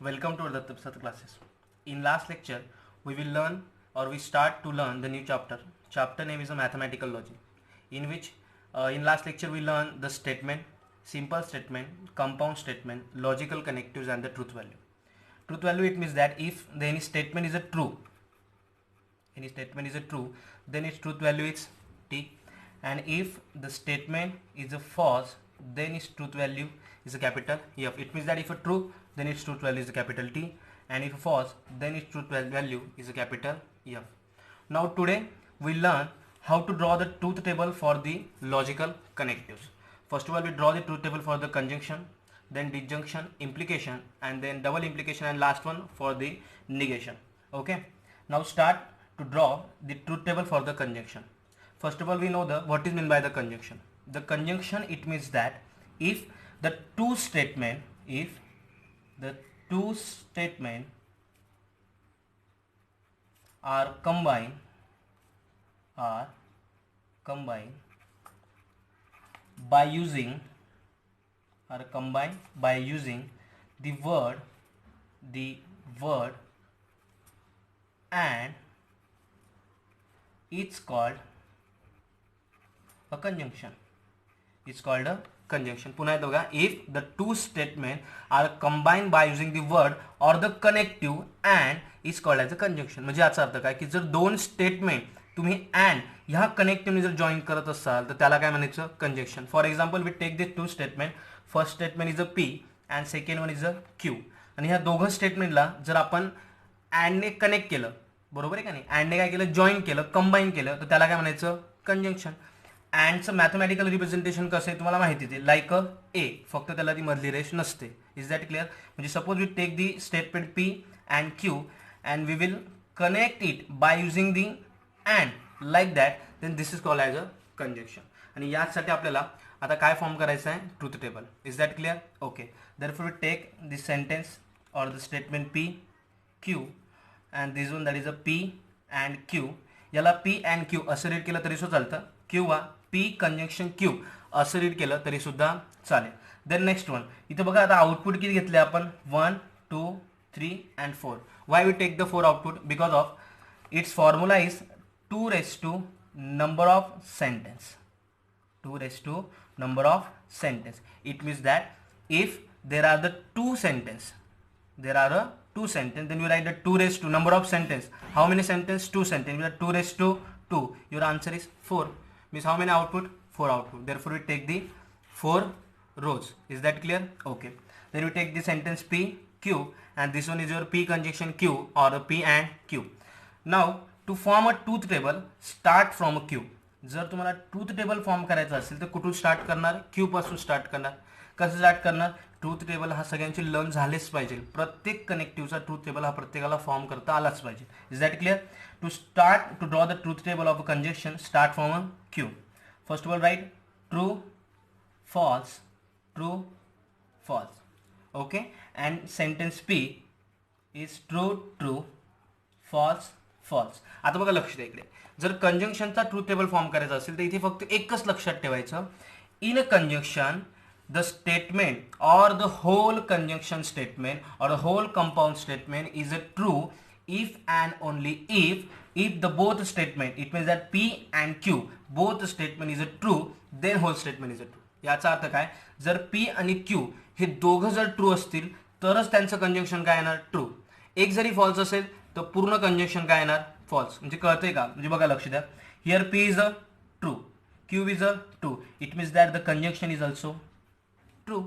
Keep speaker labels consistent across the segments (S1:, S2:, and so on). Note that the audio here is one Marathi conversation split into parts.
S1: Welcome to Datta Prasad classes. In last lecture, we will learn or we start to learn the new chapter. Chapter name is a mathematical logic, in which in last lecture we learn the statement, simple statement, compound statement, logical connectives and the truth value. Truth value, it means that if any statement is a true, then its truth value is t, and if the statement is a false, then its truth value is a capital F. It means that if a true, then its truth value is a capital T, and if a false, then its truth value is a capital F. Now today we learn how to draw the truth table for the logical connectives. First of all, we draw the truth table for the conjunction, then disjunction, implication, and then double implication, and last one for the negation. Okay, now start to draw the truth table for the conjunction. First of all, we know what is meant by the conjunction. The conjunction, it means that if the two statement are combined by using the word and, it's called a conjunction. It's called a conjunction. पुन्हा एकदा बघा, if the two statement are combined by using the word or the connective and is called as a conjunction. म्हणजे याचा अर्थ काय की जर दोन स्टेटमेंट तुम्ही and ह्या कनेक्टिव्हने जर जॉईन करत असाल तर त्याला काय म्हणायचं, conjunction. For example, we take this two statement. First statement is a P and second one is a Q, आणि ह्या दोघं स्टेटमेंटला जर आपण अँडने कनेक्ट केलं, बरोबर आहे का नाही, अँडने काय केलं, जॉईन केलं, कंबाईन केलं, तर त्याला काय म्हणायचं, कंजंक्शन. अँडचं मॅथमॅटिकल रिप्रेझेंटेशन कसं आहे तुम्हाला माहिती आहे, लाईक अ ए, फक्त त्याला ती मधली रेष नसते. Is that clear? म्हणजे suppose we take the statement P and Q and we will connect it by using the and like that, then this is called as a conjunction. आणि यासाठी आपल्याला आता काय फॉर्म करायचं आहे, truth table. Is that clear? Okay. Therefore we take this sentence और the statement P Q and this one that is a P and Q. याला पी अँड क्यू असं रीड केलं तरी सुद्धा चालतं, किंवा पी कंजंक्शन क्यू असं रीड केलं तरी सुद्धा चालेल. देन नेक्स्ट वन, इथे बघा आता आउटपुट किती घेतले आपण, 1 2 3 and 4. Why we take the 4 output? Because of its formula is 2 raised to number of sentence. 2 raised to number of sentence. It means that if there are the two sentence, then you write the 2 raised to number of sentence. How many sentence? 2 sentence. You write 2 raised to 2. Your answer is 4. Means how many output? 4 output. Therefore, we take the 4 rows. Is that clear? Okay. Then we take the sentence P, Q, and this one is your P conjunction Q or a P and Q. Now, to form a truth table, start from a Q. जर तुम्हाला ट्रूथ टेबल फॉर्म करायचं असेल तर कुठून स्टार्ट करणार, क्यू पासून स्टार्ट करणार. कसं स्टार्ट करणार, ट्रूथ टेबल हा सगळ्यांची लर्न झालेच पाहिजे. प्रत्येक कनेक्टिव्हचा ट्रूथ टेबल हा प्रत्येकाला फॉर्म करता आलाच पाहिजे. Is that clear? To start to draw the truth table of a conjunction, start from a Q. First of all write true false, true false. Okay. And sentence P is true true false false. आता बघा, लक्ष द्या इकडे, जर कंजंक्शनचा ट्रूथ टेबल फॉर्म करायचा असेल तर इथे फक्त एकच लक्षात ठेवायचं, in a conjunction the statement or the whole conjunction statement or the whole compound statement is a true if and only if the both statement, it means that P and Q both statement is a true, then whole statement is a true. याचा अर्थ काय, जर P आणि Q हे दोघं जर ट्रू असतील तरच त्यांचं कंजंक्शन काय येणार, ट्रू. एक जरी फॉल्स असेल तर पूर्ण कंजंक्शन काय येणार, फॉल्स. म्हणजे कळतंय का? म्हणजे बघा, लक्ष द्या, here P is a true, Q is a true, it means that the conjunction is also true.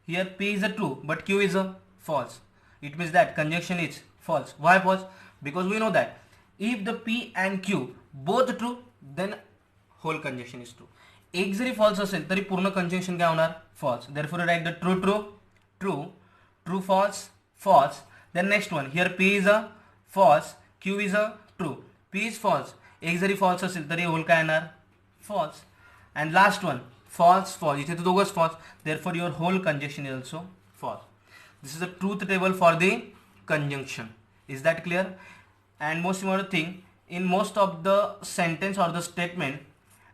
S1: Here P is a true but Q is a false, it means that conjunction is false. Why false? Because we know that if the P and Q both true, then whole conjunction is true. एक जरी false असेल तरी पूर्ण conjunction काय होणार, false. Therefore write the true true, true, true false, false. Then next one, here P is a false, Q is a true. P is false. एक जरी false असेल तरी whole काय येणार, false. And last one, false false. इथे तर दोघंच false. Therefore your whole conjunction is also false. This is a truth table for the conjunction. Is that clear? And most important thing, in most of the sentence or the statement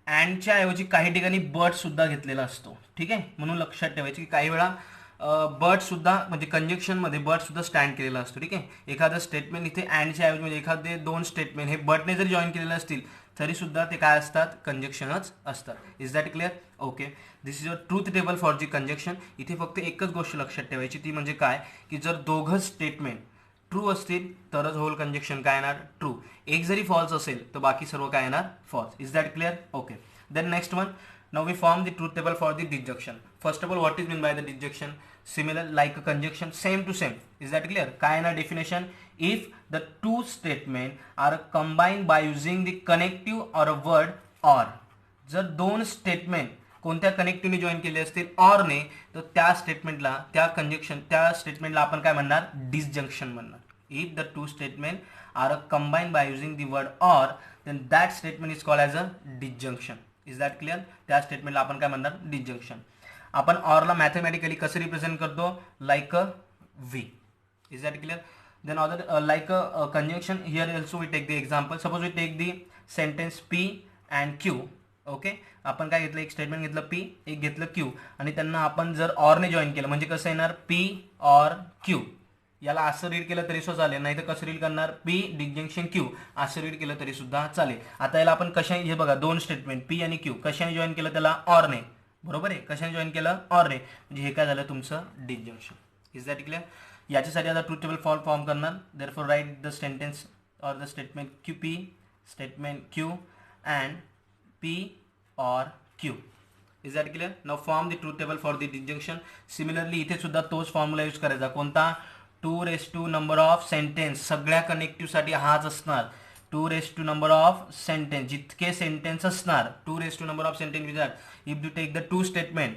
S1: अँडच्या ऐवजी काही ठिकाणी बट सुद्धा घेतलेला असतो. ठीक आहे, म्हणून लक्षात ठेवायचं की काही वेळा बट सुद्धा म्हणजे कंजक्शन मध्ये बट सुद्धा स्टँड केलेला असतो. ठीक आहे, एखादं स्टेटमेंट इथे अँडच्या ऐवजी म्हणजे एखादे दोन स्टेटमेंट हे बटने जरी जॉईन केलेले असतील तरी सुद्धा ते काय असतात, कंजक्शनच असतात. Is that clear? Okay, this is a truth table for the conjunction. इथे फक्त एकच गोष्ट लक्षात ठेवायची, ती म्हणजे काय की जर दोघं स्टेटमेंट ट्रू असतील तरच होल कंजक्शन काय येणार, ट्रू. एक जरी फॉल्स असेल तर बाकी सर्व काय येणार, false. Is that clear? Okay, then next one. Now we form the truth table for the disjunction. First of all, what is meant by the disjunction? Similar like a conjunction, same to same. Is that clear? काय आहे ना definition? If the two statement are combined by using the connective or a word or. जर दोन स्टेटमेंट कोणत्या कनेक्टिव्हने जॉईन केले असतील ऑर ने, तर त्या स्टेटमेंटला त्या स्टेटमेंटला आपण काय म्हणणार, डिसजंक्शन म्हणणार. If the two statement are combined by using the word or, then that statement is called as a disjunction. Is that clear? त्या स्टेटमेंटला आपण काय म्हणणार, डिसजंक्शन. आपण ऑरला मॅथमॅटिकली कसं रिप्रेझेंट करतो, like a V. Is that clear? Then other like a conjunction here also we take the example. Suppose we take the sentence P and Q. Okay, आपण काय घेतलं, एक स्टेटमेंट घेतलं पी, एक घेतलं क्यू, आणि त्यांना आपण जर ऑरने जॉईन केलं म्हणजे कसं येणार, पी ऑर क्यू. याला असं रीड केलं तरी सुद्धा चालेल, नाही तर कसं रीड करणार, पी डिसजंक्शन क्यू असं रीड केलं तरी सुद्धा चालेल. आता याला आपण कशाने, हे बघा दोन स्टेटमेंट पी आणि क्यू कशाने जॉईन केलं, त्याला ऑरने. बरोबर आहे, कशाने जॉईन केलं, ऑरने. म्हणजे हे काय झालं तुमचं डिसजंक्शन. Is that clear? याच्यासाठी आता ट्रूथ टेबल फॉर्म करणार. Therefore write the sentence or the statement Q P, statement Q and P or Q. Is that clear? Now form the truth table for the disjunction. Similarly इथे सुद्धा तोच फॉर्म्युला यूज करायचा. कोणता, 2 नंबर ऑफ सेंटेन्स. सगळ्या कनेक्टिव्ह साठी हाच असणार. 2 नंबर ऑफ सेंटेन्स, जितके सेंटेन्स असणार 2 number of sentence which are, if you take the two statement.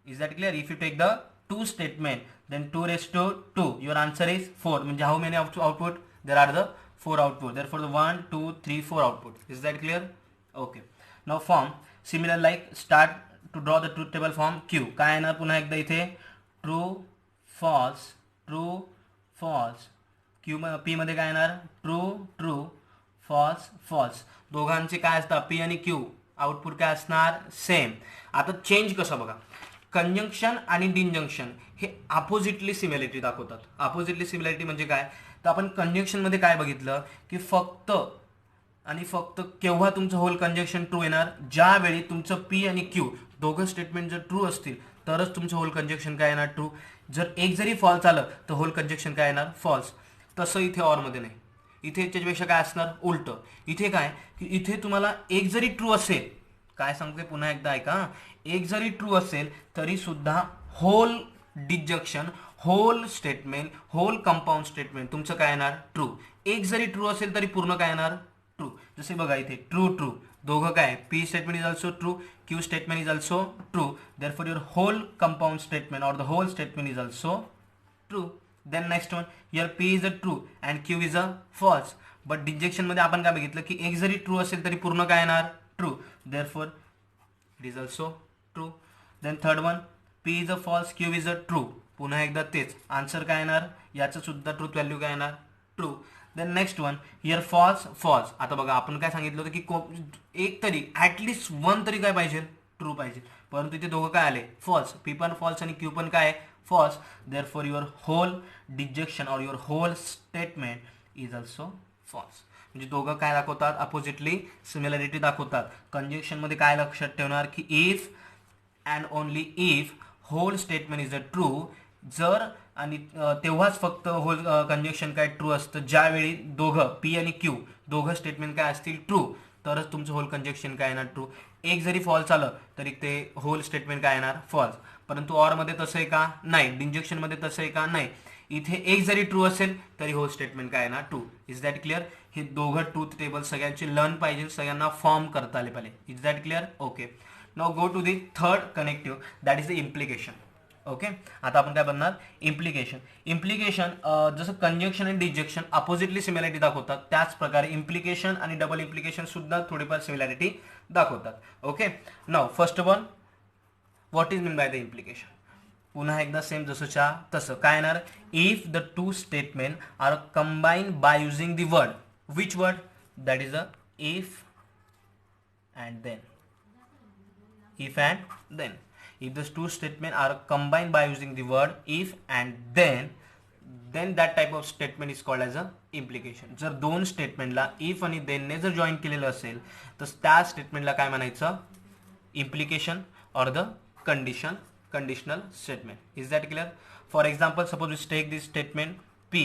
S1: Is that clear? If you take the two statement then 2 your answer is 4. म्हणजे how many output, there are the 4 output. Therefore the 1 2 3 4 output. Is that clear? Okay, now form similar like start to draw the truth table form Q. काय येणार पुन्हा एकदा इथे, true false, true false. Q P मध्ये काय येणार, ट्रू ट्रू, फॉल्स फॉल्स. दोघांचे काय असतात, पी आणि क्यू आउटपुट काय असणार, सेम. आता चेंज कसं बघा, कंजंक्शन आणि डिसजंक्शन हे अपोजिटली सिमिलॅरिटी दाखवतात. अपोजिटली सिमिलॅरिटी म्हणजे काय, तर आपण कंजंक्शन मध्ये काय बघितलं की फक्त आणि फक्त केव्हा तुमचं होल कंजंक्शन ट्रू येणार, ज्यावेळी तुमचं पी आणि क्यू दोघं स्टेटमेंट जर ट्रू असतील तरच तुमचं होल कंजंक्शन काय येणार, ट्रू. जर एक जरी फॉल्स आलं तर होल कंजंक्शन काय येणार, फॉल्स. तसं इथे ऑरमध्ये नाही. इथे याच्यापेक्षा काय असणार, उलट. इथे काय की इथे तुम्हाला एक जरी ट्रू असेल, काय सांगते पुन्हा एकदा ऐका, एक जरी ट्रू असेल तरी सुद्धा whole disjunction, whole statement, whole compound statement तुमचं काय येणार, ट्रू. एक जरी ट्रू असेल तरी पूर्ण काय येणार, ट्रू. जसे बघा इथे ट्रू ट्रू, दोघं काय, P statement is also true, Q statement is also true. Therefore your whole compound statement or the whole statement is also true. Then next one, your P is a true and Q is a false. But disjunction मध्ये आपण काय बघितलं की एक जरी ट्रू असेल तरी पूर्ण काय येणार, true. Therefore it is also true. Then third one, P is a false, Q is a true. पुन्हा एकदा तेच आन्सर काय येणार, याचं सुद्धा ट्रूथ व्हॅल्यू काय येणार, true. Then next one, here false false. आता बघा आपण काय सांगितलं होतं की एक तरी ॲटलिस्ट वन तरी काय पाहिजे, ट्रू पाहिजे. परंतु इथे दोघं काय आले, फॉल्स. पी पण फॉल्स आणि क्यू पण काय, false. Therefore your whole disjunction or your whole statement is also false. म्हणजे दोघं काय दाखवतात, अपोजिटली सिमिलॅरिटी दाखवतात. कंजंक्शनमध्ये काय लक्षात ठेवणार की if and only if whole statement is a true, जर आणि तेव्हाच फक्त होल कंजंक्शन काय ट्रू असतं, ज्यावेळी दोघं पी आणि क्यू दोघं स्टेटमेंट काय असतील ट्रू, तरच तुमचं होल कंजंक्शन काय येणार, ट्रू. एक जरी फॉल्स आलं तरी ते होल स्टेटमेंट काय येणार, फॉल्स. परंतु ऑरमध्ये तसं आहे का, नाही. डिसजंक्शनमध्ये तसं आहे का, नाही. इथे एक जरी ट्रू असेल तरी होल स्टेटमेंट काय येणार, ट्रू. Is that clear? हे दोघं ट्रूथ टेबल सगळ्यांचे लर्न पाहिजे, सगळ्यांना फॉर्म करता आले पाहिजे. Is that clear? Okay, now go to the third connective, that is the implication. Okay, आता आपण काय बनणार, इम्प्लिकेशन. इम्प्लिकेशन जसं कंजंक्शन आणि डिसजंक्शन अपोजिटली सिमिलॅरिटी दाखवतात, त्याच प्रकारे इम्प्लिकेशन आणि डबल इम्प्लिकेशन सुद्धा थोडीफार सिमिलॅरिटी दाखवतात. Okay, now first one, what is mean by the implication. पुन्हा एकदा सेम जसंच्या तसं काय येणार, if the two statement are combined by using the word, which word, that is a if and then. If and then. If the two statements are combined by using the word if and then that type of statement is called as a implication. जर दोन स्टेटमेंटला if आणि then ने जर जॉईन केलेलं असेल तर त्या स्टेटमेंटला काय म्हणायचं, implication or the conditional statement. Is that clear? For example, suppose we take this statement P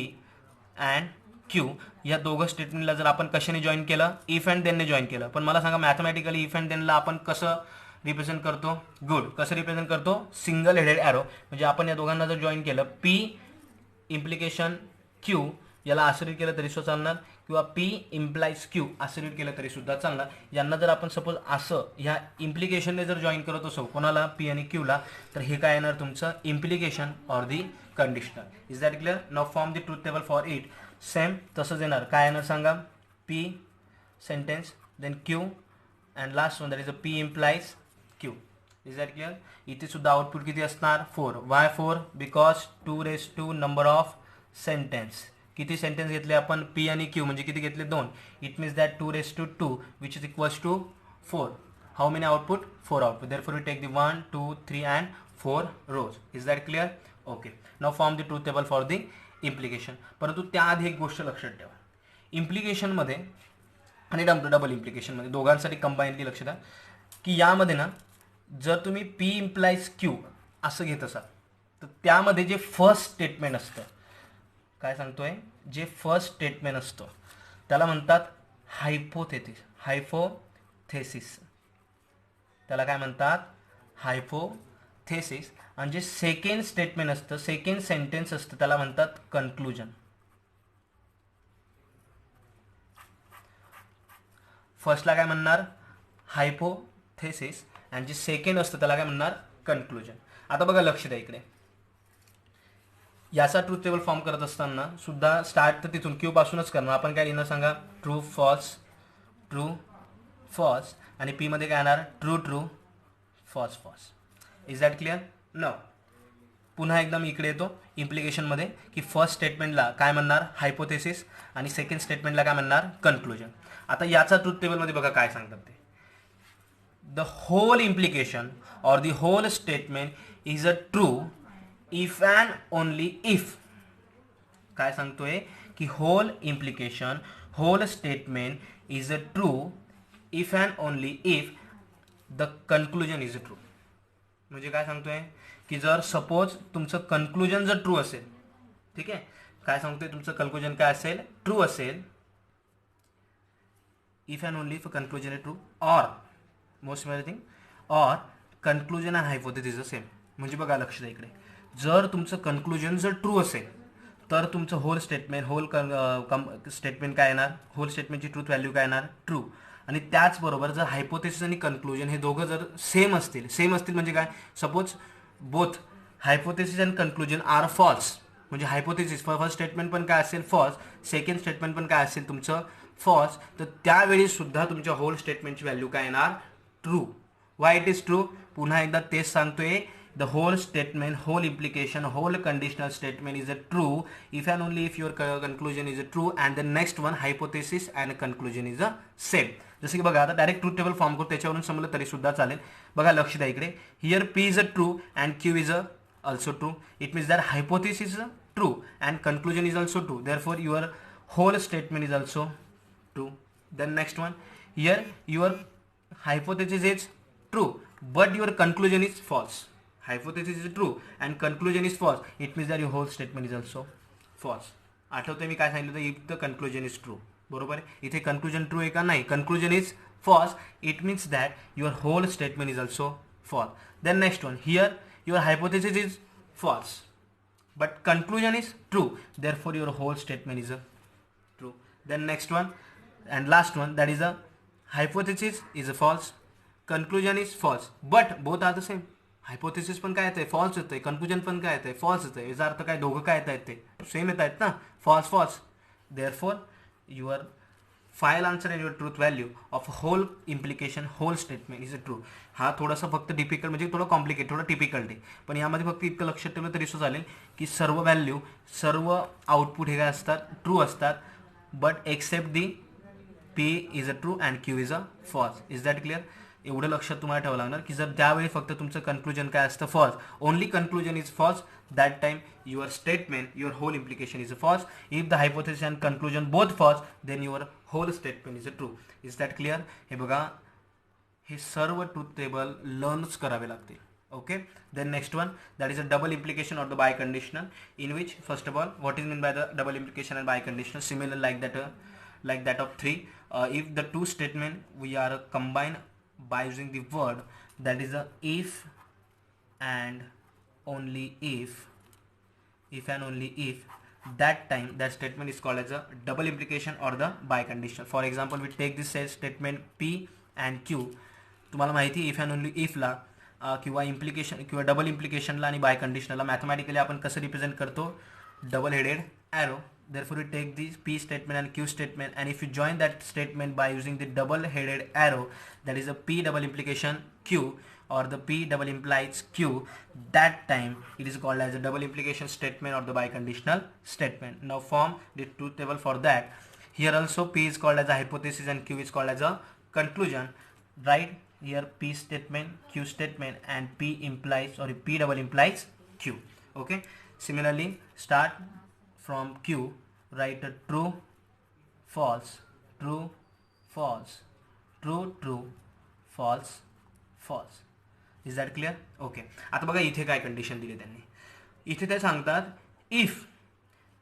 S1: and Q, या दोघं स्टेटमेंटला जर आपण कशाने जॉईन केलं, इफ अँड देन ने जॉईन केलं. पण मला सांगा मॅथमॅटिकली इफ अँड देनला आपण कसं रिप्रेझेंट करतो, गुड, कसं रिप्रेझेंट करतो, सिंगल हेडेड ॲरो. म्हणजे आपण या दोघांना जर जॉईन केलं P इम्प्लिकेशन Q, याला असं रीड केलं तरी सुद्धा चालणार, किंवा P इम्प्लाइज Q असं रीड केलं तरी सुद्धा चालणार. यांना जर आपण सपोज असं ह्या इम्प्लिकेशनने जर जॉईन करत असो कोणाला, P आणि Qला, तर हे काय येणार तुमचं implication or the conditional. Is that clear? Now form the truth table for it. Same तसंच येणार. काय येणार सांगा, P sentence then Q and last one that is a P implies Q. Is that clear? इथे सुद्धा आउटपुट किती असणार, 4. Why 4? Because 2 number of sentence. किती सेंटेन्स घेतले आपण, P आणि Q म्हणजे किती घेतले, 2. It means that 2 which is equals to 4. How many output, 4 output. Therefore we take the 1 2 3 and 4 rows. Is that clear? Okay. Now form the truth table for the implication. परंतु त्याआधी एक गोष्ट लक्षात ठेवा, इम्प्लिकेशनमध्ये आणि डबल इम्प्लिकेशनमध्ये दोघांसाठी कंबाईनली लक्ष द्या की यामध्ये ना जर तुम्ही P इम्प्लाइज Q असं घेत असाल तर त्यामध्ये जे फर्स्ट स्टेटमेंट असतं, काय सांगतोय, जे फर्स्ट स्टेटमेंट असतं त्याला म्हणतात हायपोथेसिस. त्याला काय म्हणतात, हायपोथेसिस. आणि जे सेकंड स्टेटमेंट असतं, सेकंड सेंटेन्स असतं त्याला म्हणतात कन्क्लुजन. फर्स्टला काय म्हणणार, हायपोथेसिस, आणि जे सेकंड असतं त्याला काय म्हणणार, कन्क्लुजन. आता बघा लक्ष द्या इकडे, याचा ट्रूथ टेबल फॉर्म करत असताना सुद्धा स्टार्ट तर तिथून Q पासूनच करणार. आपण काय लिहिणार सांगा, ट्रू फॉल्स, आणि P मध्ये काय येणार, true false. Is that clear? No. पुन्हा एकदा मी इकडे येतो इम्प्लिकेशनमध्ये की फर्स्ट स्टेटमेंटला काय म्हणणार, हायपोथेसिस, आणि सेकंड स्टेटमेंटला काय म्हणणार, कन्क्लुजन. आता याचा ट्रूथ टेबलमध्ये बघा काय सांगतात ते, the whole implication or the whole statement is a true if and only if. काय सांगतोय की whole implication, whole statement is a true if and only if the conclusion is a true. म्हणजे काय सांगतोय की जर सपोज तुमचं कन्क्लुजन जर ट्रू असेल, ठीक आहे, काय सांगतोय तुमचं कन्क्लुजन काय असेल, ट्रू असेल, if and only if conclusion is true, or most important thing, or conclusion and hypothesis is the same. म्हणजे बघा लक्ष द्या इकडे, जर तुमचं कन्क्लुजन जर ट्रू असेल तर तुमचं होल स्टेटमेंट, स्टेटमेंट काय येणार, होल स्टेटमेंटची ट्रूथ व्हॅल्यू काय येणार, ट्रू. आणि त्याचबरोबर जर हायपोथेसिस आणि कन्क्लुजन हे दोघं जर सेम असतील म्हणजे काय, suppose both hypothesis and conclusion are false, म्हणजे हायपोथेसिस फर्स्ट स्टेटमेंट पण काय असेल, फॉल्स, सेकंड स्टेटमेंट पण काय असेल तुमचं, फॉल्स, तर त्यावेळी सुद्धा तुमच्या होल स्टेटमेंटची व्हॅल्यू काय येणार, true. Why it is true? पुन्हा एकदा तेच सांगतोय, the whole statement, whole implication, whole conditional statement is a true if and only if your conclusion is a true and the next one hypothesis and conclusion is a same. जसं की बघा आता डायरेक्ट ट्रूथ टेबल फॉर्म करू, त्याच्यावरून समजलं तरी सुद्धा चालेल. बघा लक्ष द्या इकडे, here P is a true and Q is a also true. It means that hypothesis is true and conclusion is also true. Therefore your whole statement is also true. Then next one, here your hypothesis is true but your conclusion is false. Hypothesis is true and conclusion is false. It means that your whole statement is also false. आठवतंय मी काय सांगितलं होतं, if the conclusion is true. बरोबर आहे, इथे conclusion true आहे का, नाही, conclusion is false. It means that your whole statement is also false. Then next one, here your hypothesis is false but conclusion is true, therefore your whole statement is a true. Then next one and last one, that is a hypothesis is a false, conclusion is false, but both are the same. Hypothesis पण काय येतंय, फॉल्स येतंय, कन्क्लुजन पण काय येतंय, फॉल्स येतंय. याचा अर्थ काय, दोघं काय येत आहेत ते सेम येत आहेत ना, false. Therefore your final answer and your truth value of whole implication, whole statement is a true. हा थोडासा फक्त डिफिकल्ट, म्हणजे थोडं कॉम्प्लिकेट, थोडं टिपिकल्ट आहे, पण यामध्ये फक्त इतकं लक्षात ठेवलं तरी सुद्धा चालेल की सर्व व्हॅल्यू, सर्व आउटपुट हे काय असतात, ट्रू असतात, but except the P is a true and Q is a false. Is that clear? एवढं लक्षात तुम्हाला ठेवावं लागणार की जर त्यावेळी फक्त तुमचं कन्क्लुजन काय असतं false, only conclusion is false, that time your statement, your whole implication is a false. If the hypothesis and conclusion both false, then your whole statement is a true. Is that clear? हे बघा, हे सर्व ट्रूथ टेबल लर्नच करावे लागतील. Okay, then next one, that is a double implication or the biconditional, in which first of all, what is meant by the double implication and biconditional? Similar like that of 3. If the two statement we are combined by using the word, that is a if and only if and only if, that time that statement is called as a double implication or the biconditional. For example, we take this statement P and Q. तुम्हाला माहिती if and only if ला किंवा इम्प्लिकेशन किंवा डबल इम्प्लिकेशनला आणि बाय कंडिशनला मॅथमॅटिकली आपण कसं रिप्रेझेंट करतो? Double headed arrow. Therefore we take the P statement and Q statement, and if you join that statement by using the double headed arrow, that is a P double implication Q or the P double implies Q, that time it is called as a double implication statement or the biconditional statement. Now form the truth table for that. Here also P is called as a hypothesis and Q is called as a conclusion. Right here P statement, Q statement, and P implies or P double implies Q. Okay, similarly start from Q, write a true, false, true, false, true, true, false, false. Is that clear? Okay, आता बघा इथे काय कंडिशन दिली त्यांनी. इथे ते सांगतात if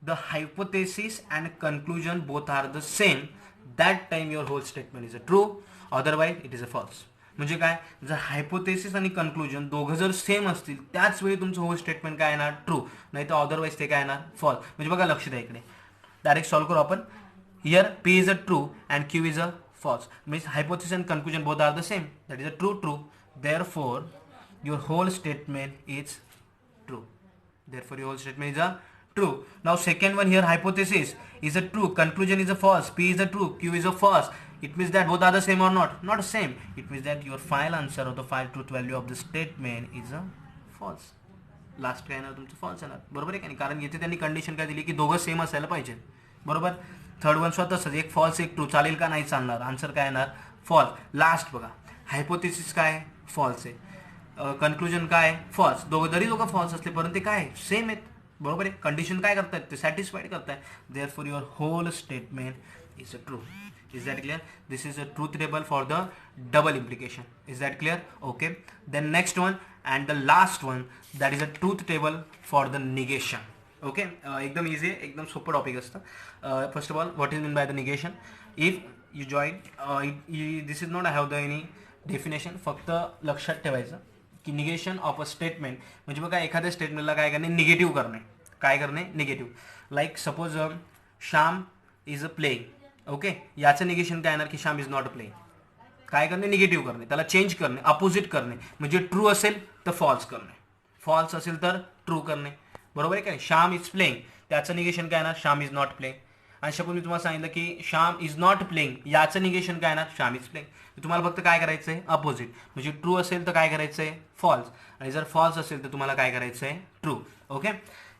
S1: the hypothesis and conclusion both are the same, that time your whole statement is a true, otherwise it is a false. म्हणजे काय, जर हायपोथेसिस आणि कन्क्लुजन दोघं जर सेम असतील त्याच वेळी तुमचं होल स्टेटमेंट काय येणार? ट्रू, नाही तर अदरवाईज ते काय येणार? फॉल्स. म्हणजे बघा लक्ष द्या इकडे, डायरेक्ट सॉल्व्ह करू आपण. Here P is a true and Q is a false. Means hypothesis and conclusion both are the same, that is a true true. Therefore your whole statement is true. Therefore your whole statement is a true. Now second one here, hypothesis is a true, conclusion is a false, P is a true, Q is a false. It means that both are the same or not? Not same. It means that your final answer or the final truth value of the statement is a false. Last काय येणार तुमचं? फॉल्स येणार. बरोबर आहे का नाही? कारण येथे त्यांनी कंडिशन काय दिली की दोघं सेम असायला पाहिजे. बरोबर. थर्ड वन स्वतःच एक फॉल्स एक ट्रू, चालेल का? नाही चालणार. आन्सर काय येणार? फॉल्स. लास्ट बघा, हायपोथेसिस काय? फॉल्स आहे. कन्क्लुजन काय? फॉल्स. दोघं फॉल्स असले परंतु ते काय? सेम आहेत. बरोबर आहे. कंडिशन काय करतायत? ते सॅटिस्फाईड करताय. Therefore your whole statement is a true. Is that clear? This is a truth table for the double implication. Is that clear? Okay. Then next one and the last one, that is a truth table for the negation. Okay. एकदम easy, एकदम सोपं टॉपिक असतं. First of all, what is meant by the negation? If you join, this is not I have the any definition. फक्त लक्षात ठेवायचं की निगेशन ऑफ अ स्टेटमेंट म्हणजे बघा एखाद्या स्टेटमेंटला काय करणे? निगेटिव्ह करणे. काय करणे? Negative. Like suppose Shyam is a playing. Okay, याचं निगेशन काय येणार की श्याम इज नॉट प्लेइंग. काय करणे? निगेटिव्ह करणे, त्याला चेंज करणे, अपोजिट करणे. म्हणजे ट्रू असेल तर फॉल्स करणे, फॉल्स असेल तर ट्रू करणे. बरोबर आहे काय? श्याम इज प्लेइंग, त्याचं निगेशन काय येणार? Shyam is not playing. आणि सपोज मी तुम्हाला सांगितलं की श्याम इज नॉट प्लेइंग, याचं निगेशन काय येणार? Shyam is playing. तुम्हाला फक्त काय करायचं आहे? अपोजिट. म्हणजे ट्रू असेल तर काय करायचं आहे? फॉल्स. आणि जर फॉल्स असेल तर तुम्हाला काय करायचं आहे? ट्रू. ओके.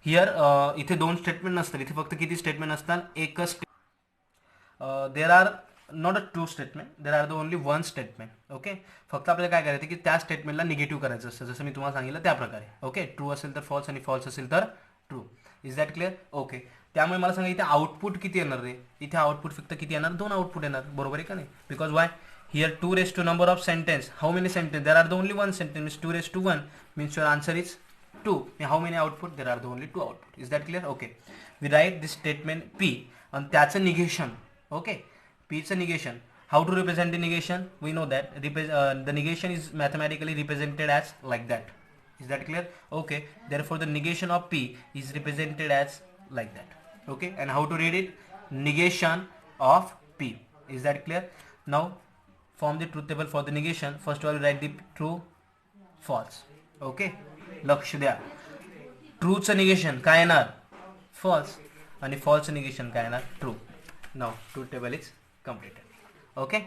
S1: हिअर इथे दोन स्टेटमेंट नसतात, इथे फक्त किती स्टेटमेंट असतात? एकच. There are not a two statement, there are the only one statement. Okay. फक्त आपल्याला काय करायचं की त्या स्टेटमेंटला निगेटिव्ह करायचं असतं, जसं मी तुम्हाला सांगितलं त्या प्रकारे. ओके. ट्रू असेल तर फॉल्स आणि फॉल्स असेल तर true. Is that clear? Okay. त्यामुळे मला सांगा इथे आउटपुट किती येणार रे? इथे आउटपुट फक्त किती येणार? 2 आउटपुट येणार. बरोबर आहे का नाही? Because Y? Here 2 raised to number of sentence. How many sentence? There are the only one sentence, means 2 raised to 1 means your answer is 2. How many output? There are the only 2 output. Is that clear? Okay. We write this statement P and त्याचं negation. Okay. P चं negation. How to represent the negation? We know that the negation is mathematically represented as like that. Is that clear? Okay. Therefore the negation of P is represented as like that. Okay. And how to read it? Negation of P. Is that clear? Now form the truth table for the negation. First of all write the true, false. Okay. लक्ष द्या. ट्रूचं निगेशन काय येणार? फॉल्स. आणि फॉल्सचं निगेशन काय येणार? True. Now truth table is completed. Okay.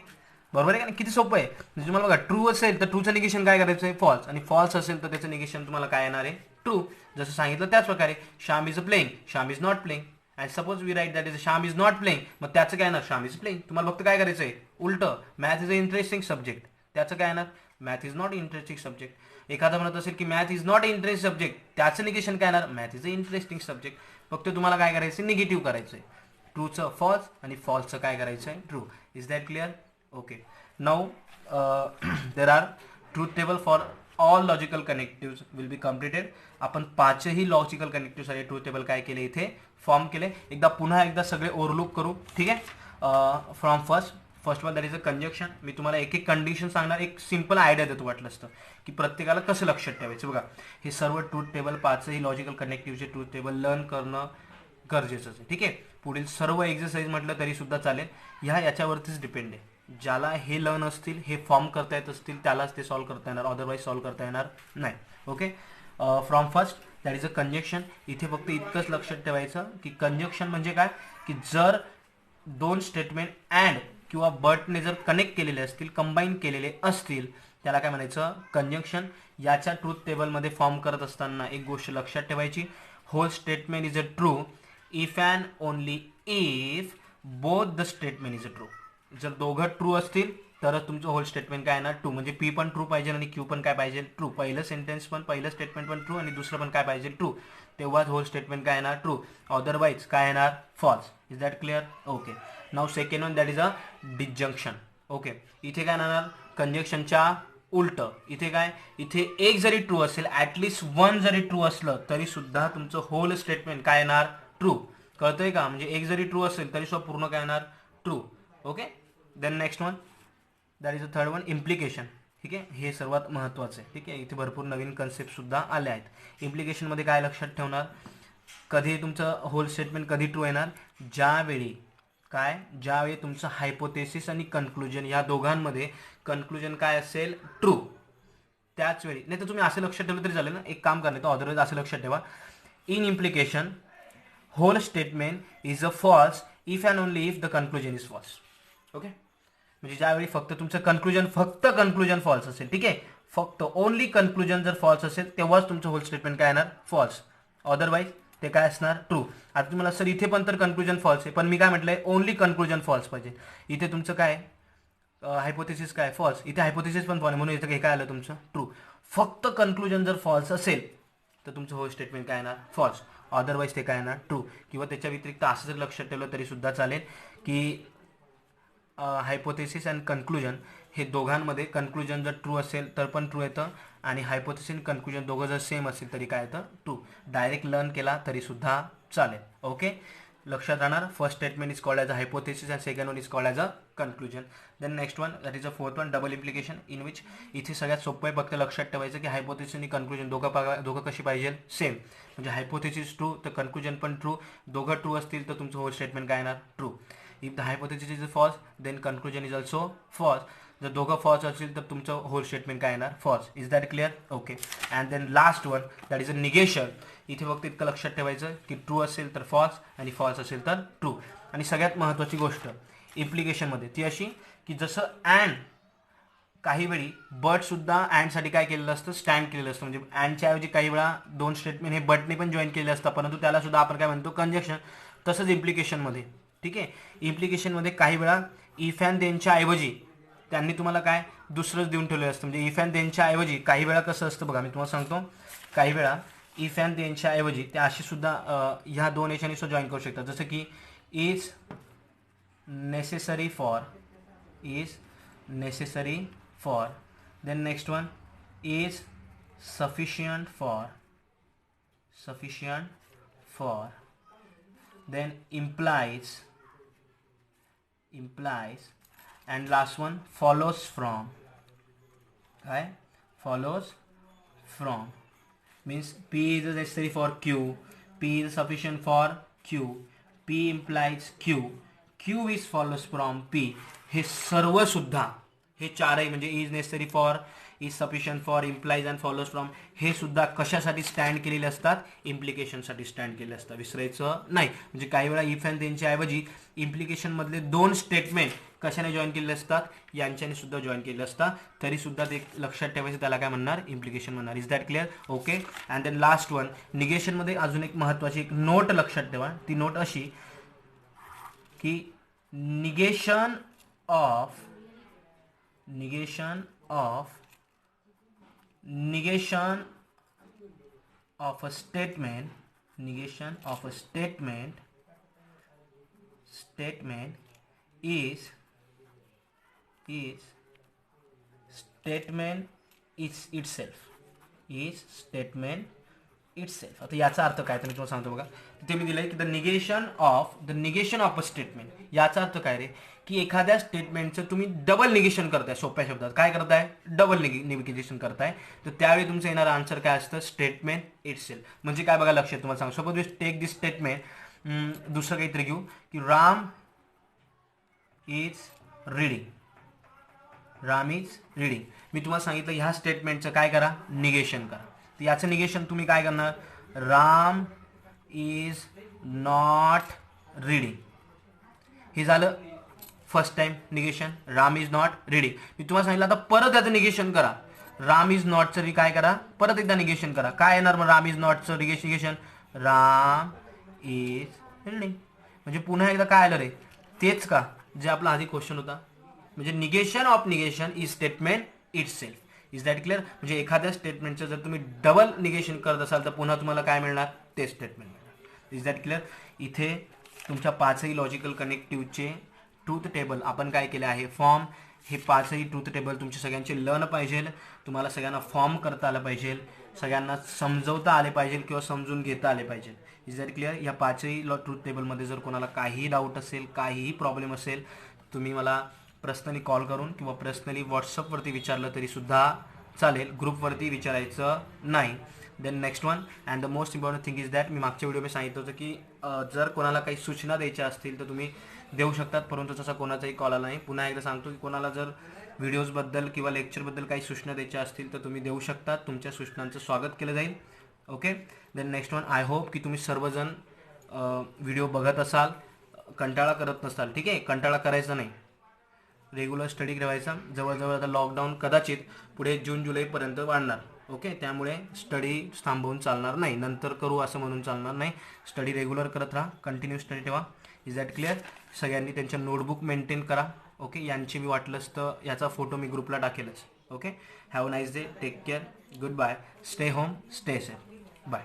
S1: बरोबर आहे का? किती सोपं आहे. म्हणजे तुम्हाला बघा ट्रू असेल तर ट्रूचं निगेशन काय करायचं आहे? फॉल्स. आणि फॉल्स असेल तर त्याचं निगेशन तुम्हाला काय येणार आहे? ट्रू. जसं सांगितलं त्याच प्रकारे Shyam is a playing, Shyam is not playing. And suppose we write that is Shyam is not playing, मग त्याचं काय येणार? Shyam is playing. तुम्हाला फक्त काय करायचं आहे? उलटं. Math is a interesting subject. त्याचं काय येणार, math is not interesting subject. एखादा म्हणत असेल की math is not interest subject, त्याचं निगेशन काय येणार, math is a interesting subject. फक्त तुम्हाला काय करायचं, निगेटिव्ह करायचं आहे. ट्रूचं फॉल्स आणि फॉल्सचं काय करायचं आहे, true. Is that clear? Okay. Now there are truth table for all logical connective will be completed. आपण 5ही लॉजिकल कनेक्टिव्हसाठी ट्रूथ टेबल काय केले, इथे फॉर्म केले. पुन्हा एकदा सगळे ओव्हरलुक करू. ठीक आहे. From first one that is a conjunction. मी तुम्हाला एक एक कंडिशन सांगणार, एक सिंपल आयडिया देतो वाटलं असतं की प्रत्येकाला कसं लक्षात ठेवायचं. बघा, हे सर्व ट्रूथ टेबल 5ही लॉजिकल कनेक्टिव्हचे ट्रूथ टेबल लर्न करणं गरजेचं आहे. ठीक आहे. पुढील सर्व एक्सरसाइज म्हटलं तरी सुद्धा चालेल, याच्यावरतीच डिपेंड आहे. ज्याला हे लर्न असतील, हे फॉर्म करता येत असतील, त्यालाच ते सॉल्व्ह करता येणार, अदरवाईज सॉल्व्ह करता येणार नाही. Okay. From first that is a conjunction. इथे फक्त इतकंच लक्षात ठेवायचं की कंजक्शन म्हणजे काय, की जर दोन स्टेटमेंट अँड किंवा बटने जर कनेक्ट केलेले असतील, कंबाईन केलेले असतील, त्याला काय म्हणायचं, कंजक्शन. याच्या ट्रूथ टेबलमध्ये फॉर्म करत असताना एक गोष्ट लक्षात ठेवायची, whole statement is a true if and only if both the statement is a true. जर दोघं ट्रू असतील तरच तुमचं होल स्टेटमेंट काय येणार, ट्रू. म्हणजे पी पण ट्रू पाहिजे आणि क्यू पण काय पाहिजे, ट्रू. पहिलं सेंटेन्स पण, पहिलं स्टेटमेंट पण ट्रू आणि दुसरं पण काय पाहिजे, ट्रू. तेव्हाच होल स्टेटमेंट काय येणार, ट्रू. अदरवाईज काय येणार, false. Is that clear? Okay. Now second one that is a disjunction. Okay. इथे काय येणार, कंजक्शनच्या उलट. इथे काय, इथे एक जरी ट्रू असेल, ॲटलिस्ट वन जरी ट्रू असलं तरी सुद्धा तुमचं होल स्टेटमेंट काय येणार, ट्रू. कळतंय का? म्हणजे एक जरी ट्रू असेल तरी सुद्धा पूर्ण काय येणार, true. Okay. Then next one that is a third one, implication. ठीक आहे. हे सर्वात महत्त्वाचं आहे. ठीक आहे. इथे भरपूर नवीन कन्सेप्ट सुद्धा आले आहेत. इम्प्लिकेशनमध्ये काय लक्षात ठेवणार, कधी तुमचं होल स्टेटमेंट कधी ट्रू येणार, ज्यावेळी तुमचं हायपोथेसिस आणि कन्क्लुजन या दोघांमध्ये कन्क्लुजन काय असेल, ट्रू, त्याच वेळी. नाही तर तुम्ही असं लक्षात ठेवलं तरी चालेल ना, एक काम करण्याचं, अदरवाईज असं लक्षात ठेवा, in implication whole statement is a false if and only if the conclusion is false. Okay. म्हणजे ज्यावेळी फक्त तुमचं कन्क्लुजन फॉल्स असेल. ठीक आहे. फक्त ओनली कन्क्लुजन जर फॉल्स असेल तेव्हाच तुमचं होल स्टेटमेंट काय येणार, फॉल्स. अदरवाईज ते काय असणार, ट्रू. आता तुम्हाला सर इथे पण तर कन्क्लुजन फॉल्स आहे, पण मी काय म्हटलंय, ओनली कन्क्लुजन फॉल्स पाहिजे. इथे तुमचं काय, हायपोथेसिस काय, फॉल्स. इथे हायपोथेसिस पण फॉल्स, म्हणून इथं हे काय आलं तुमचं, ट्रू. फक्त कन्क्लुजन जर फॉल्स असेल तर तुमचं होल स्टेटमेंट काय येणार, फॉल्स. अदरवाईज ते काय येणार, ट्रू. किंवा त्याच्या व्यतिरिक्त असं जर लक्षात ठेवलं तरी सुद्धा चालेल की हायपोथेसिस अँड कन्क्लुजन हे दोघांमध्ये कन्क्लुजन जर ट्रू असेल तर पण ट्रू येतं, आणि हायपोथेसिस आणि कन्क्लुजन दोघं जर सेम असेल तरी काय येतं, ट्रू. डायरेक्ट लर्न केला तरी सुद्धा चालेल. ओके. लक्षात राहणार, first statement is called as a hypothesis and second one is called as a conclusion. Then next one that is a fourth one, double implication, in which इथे सगळ्यात सोपं आहे, फक्त लक्षात ठेवायचं की हायपोथेसिस आणि कन्क्लुजन दोघं कशी पाहिजे, सेम. म्हणजे हायपोथेसिस ट्रू तर कन्क्लुजन पण ट्रू, दोघं ट्रू असतील तर तुमचं होल स्टेटमेंट काय येणार, true. If the hypothesis is false then conclusion is also false. जर दोघं फॉल्स असेल तर तुमचं होल स्टेटमेंट काय येणार, false. Is that clear? Okay. And then last one that is a negation. इथे फक्त इतकं लक्षात ठेवायचं की ट्रू असेल तर फॉल्स आणि फॉल्स असेल तर ट्रू. आणि सगळ्यात महत्त्वाची गोष्ट इम्प्लिकेशनमध्ये ती अशी की जसं अँड काही वेळी बटसुद्धा अँडसाठी काय केलेलं असतं, स्टँड केलेलं असतं. म्हणजे अँडच्या ऐवजी काही वेळा दोन स्टेटमेंट हे बटने पण जॉईन केले असतात, परंतु त्याला सुद्धा आपण काय म्हणतो, कंजक्शन. तसंच इम्प्लिकेशनमध्ये. ठीक आहे. इम्प्लिकेशनमध्ये काही वेळा इफ अँड देनच्या ऐवजी त्यांनी तुम्हाला काय दुसरंच देऊन ठेवलेलं असतं. म्हणजे इफ अँड देनच्या ऐवजी काही वेळा कसं असतं बघा, मी तुम्हाला सांगतो, काही वेळा इफ अँड देनच्या ऐवजी त्या अशी सुद्धा ह्या दोन याच्याने सुद्धा जॉईन करू शकतात. जसं की is necessary for, then next one is sufficient for, then implies, and last one follows from. Okay? Follows from means P is necessary for Q, P is sufficient for Q, P implies Q is follows from P. हे सर्व सुद्धा, हे चारही म्हणजे is necessary for, is sufficient for, implies and follows from, हे सुद्धा कशासाठी स्टँड केलेले असतात, इम्प्लिकेशनसाठी स्टँड केले असतात. विसरायचं नाही. म्हणजे काही वेळा इफ अँड देनच्या ऐवजी इम्प्लिकेशनमधले दोन स्टेटमेंट कशाने जॉईन केलेले असतात, यांच्याने सुद्धा जॉईन केले असतात. तरी सुद्धा ते लक्षात ठेवायचं, त्याला काय म्हणणार, इम्प्लिकेशन म्हणणार. Is that clear? Okay. And then last one निगेशनमध्ये अजून एक महत्त्वाची एक नोट लक्षात ठेवा. ती नोट अशी की negation of negation of a statement, negation of a statement is statement itself, is statement itself. आता याचा अर्थ काय तर मी तुम्हाला सांगतो बघा. तिथे मी दिलंय की the negation of a statement. याचा अर्थ काय रे, की एखाद्या स्टेटमेंटचं तुम्ही डबल निगेशन करताय. सोप्या शब्दात काय करताय, डबल निगेशन करताय. तर त्यावेळी तुमचं येणारं आन्सर काय असतं, स्टेटमेंट इटसेल्फ. म्हणजे काय बघा, लक्षात तुम्हाला सांगतो. Suppose we take this statement, दुसरं काहीतरी घेऊ की Ram is reading. Ram is reading. मी तुम्हाला सांगितलं ह्या स्टेटमेंटचं काय करा, निगेशन करा. तर याचं निगेशन तुम्ही काय करणार, राम इज नॉट रीडिंग. हे झालं first time negation, Ram is not reading. मी तुम्हाला सांगितलं आता परत याचं निगेशन करा. राम इज नॉटचं काय करा, परत एकदा निगेशन करा. काय येणार मग राम इज नॉटचं निगेशन, राम इज रीडिंग. म्हणजे पुन्हा एकदा काय आलं रे, तेच का जे आपला आधी क्वेश्चन होता. म्हणजे negation of negation is statement itself. Is that clear. म्हणजे एखाद्या स्टेटमेंटचं जर तुम्ही डबल निगेशन करत असाल तर पुन्हा तुम्हाला काय मिळणार, ते स्टेटमेंट मिळणार. Is that clear. इथे तुमच्या पाचही लॉजिकल कनेक्टिव्हचे ट्रूथ टेबल आपण काय केले आहे, फॉर्म. हे पाचही ट्रूथ टेबल तुमचे सगळ्यांचे लर्न पाहिजे. तुम्हाला सगळ्यांना फॉर्म करता आलं पाहिजे, सगळ्यांना समजवता आले पाहिजे किंवा समजून घेता आले पाहिजे. Is that clear. या पाचही ट्रूथ टेबलमध्ये जर कोणाला काहीही डाऊट असेल, काहीही प्रॉब्लेम असेल, तुम्ही मला पर्सनली कॉल करून किंवा पर्सनली व्हॉट्सअपवरती विचारलं तरी सुद्धा चालेल. ग्रुपवरती विचारायचं नाही. Then next one and the most important thing is that, मी मागच्या व्हिडिओमध्ये सांगितलं होतं की जर कोणाला काही सूचना द्यायच्या असतील तर तुम्ही देऊ शकतात, परंतु तसा कोणाचाही कॉल आला नाही. पुन्हा एकदा सांगतो की कोणाला जर व्हिडिओजबद्दल किंवा लेक्चरबद्दल काही सूचना द्यायच्या असतील तर तुम्ही देऊ शकतात. तुमच्या सूचनांचं स्वागत केलं जाईल. Okay. Then next one, I hope की तुम्ही सर्वजण व्हिडिओ बघत असाल, कंटाळा करत नसाल. ठीक आहे, कंटाळा करायचा नाही, रेग्युलर स्टडी ठेवायचा. जवळजवळ आता लॉकडाऊन कदाचित पुढे जून जुलैपर्यंत वाढणार. ओके, त्यामुळे स्टडी थांबवून चालणार नाही, नंतर करू असं म्हणून चालणार नाही. स्टडी रेग्युलर करत राहा, कंटिन्यू स्टडी ठेवा. Is that clear. सगळ्यांनी त्यांच्या नोटबुक मेंटेन करा. ओके, यांची मी वाटलंच तर याचा फोटो मी ग्रुपला टाकेलच. Okay, have a nice day, take care, goodbye, stay home, stay safe, bye.